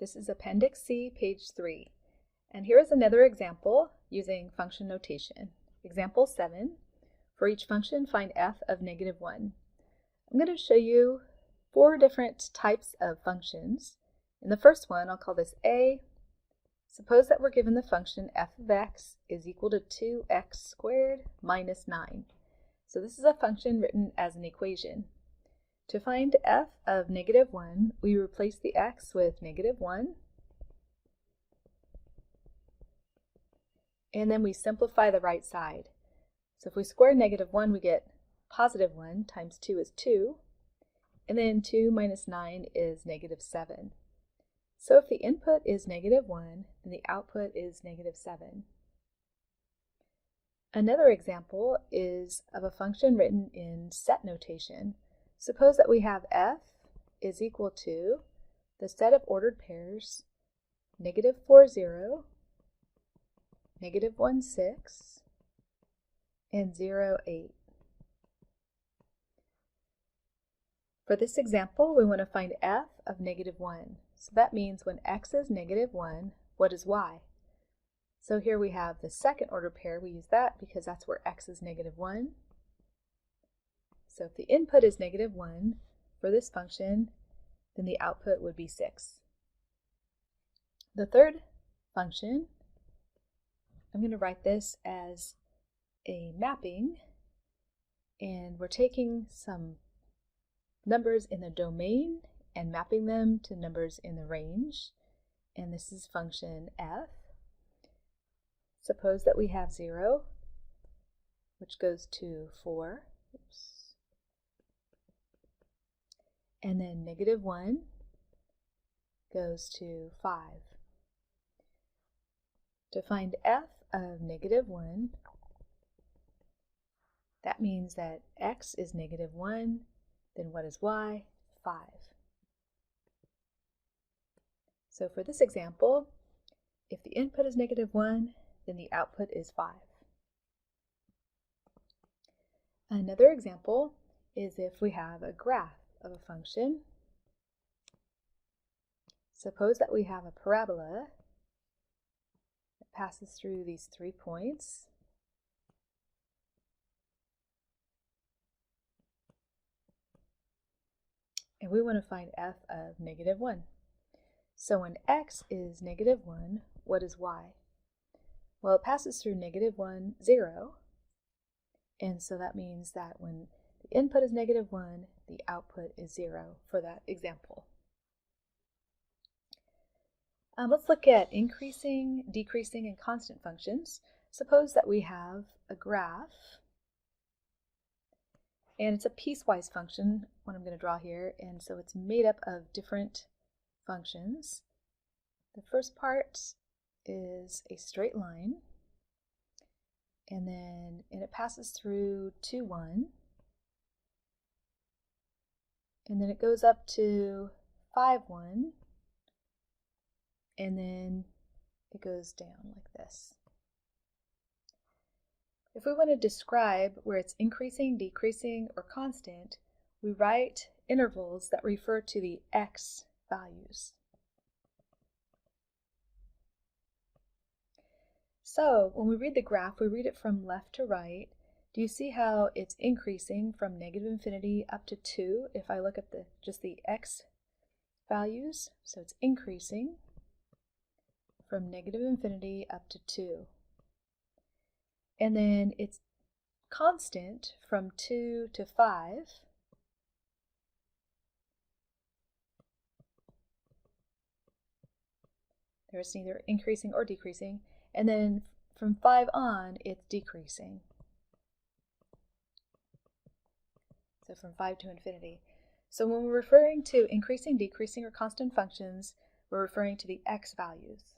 This is Appendix C, page 3. And here is another example using function notation. Example 7. For each function, find f of -1. I'm going to show you 4 different types of functions. In the first one, I'll call this a. Suppose that we're given the function f of x is equal to 2x squared minus 9. So this is a function written as an equation. To find f of -1, we replace the x with -1, and then we simplify the right side. So if we square -1, we get +1 times 2 is 2, and then 2 minus 9 is -7. So if the input is -1, then the output is -7. Another example is of a function written in set notation. Suppose that we have f is equal to the set of ordered pairs -4, 0, -1, 6, and 0, 8. For this example, we want to find f of -1. So that means when x is -1, what is y? So here we have the second order pair. We use that because that's where x is -1. So if the input is -1 for this function, then the output would be 6. The third function, I'm going to write this as a mapping, and we're taking some numbers in the domain and mapping them to numbers in the range, and this is function f. Suppose that we have 0, which goes to 4, and then -1 goes to 5. To find f of -1, that means that x is -1, then what is y? 5. So for this example, if the input is -1, then the output is 5. Another example is if we have a graph of a function. Suppose that we have a parabola that passes through these 3 points. And we want to find f of -1. So when x is -1, what is y? Well, it passes through -1, 0, and so that means that when the input is -1, the output is 0 for that example. Let's look at increasing, decreasing, and constant functions. Suppose that we have a graph, and it's a piecewise function, what I'm going to draw here, and so it's made up of different functions. The first part is a straight line, and it passes through 2, 1, and then it goes up to 5, 1, and then it goes down like this. If we want to describe where it's increasing, decreasing, or constant, we write intervals that refer to the x values. So when we read the graph, we read it from left to right. Do you see how it's increasing from -infinity up to 2 if I look at just the x values? So it's increasing from -infinity up to 2. And then it's constant from 2 to 5. There's neither increasing or decreasing. And then from 5 on, it's decreasing. So from 5 to infinity. So when we're referring to increasing, decreasing, or constant functions, we're referring to the x values.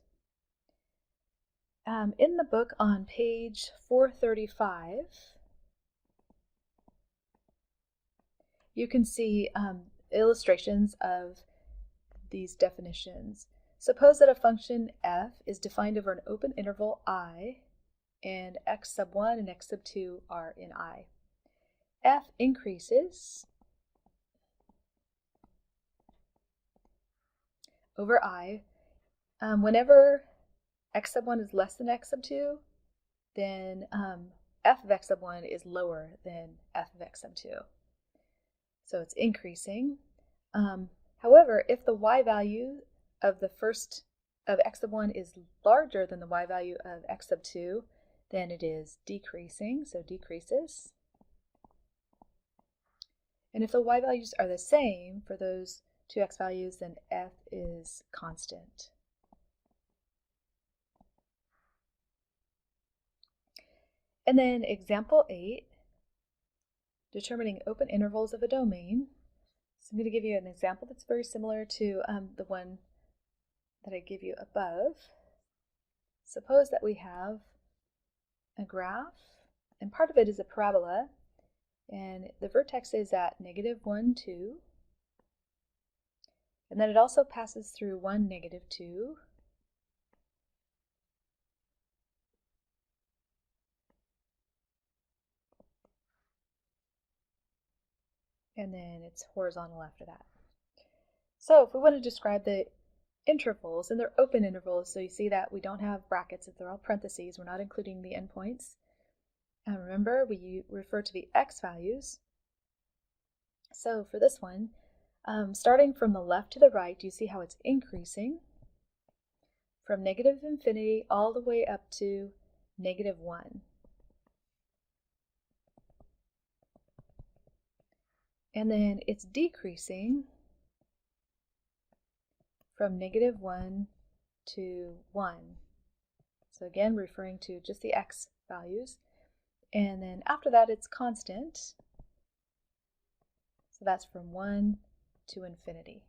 In the book on page 435, you can see illustrations of these definitions. Suppose that a function f is defined over an open interval I, and x sub 1 and x sub 2 are in I. F increases over I Whenever x sub 1 is less than x sub 2, then f of x sub 1 is lower than f of x sub 2. So it's increasing. However, if the y value of the first of x sub 1 is larger than the y value of x sub 2, then it is decreasing, so decreases. And if the y values are the same for those two x values, then f is constant. And then example 8, determining open intervals of a domain. So I'm going to give you an example that's very similar to the one that I give you above. Suppose that we have a graph, and part of it is a parabola, and the vertex is at -1, 2, and then it also passes through 1, -2, and then it's horizontal after that. So if we want to describe the intervals, and they're open intervals, so you see that we don't have brackets, they're all parentheses, we're not including the endpoints. And remember, we refer to the x values. So for this one, starting from the left to the right, you see how it's increasing from -infinity all the way up to -1. And then it's decreasing from -1 to 1. So again, referring to just the x values. And then after that, it's constant. So that's from 1 to infinity.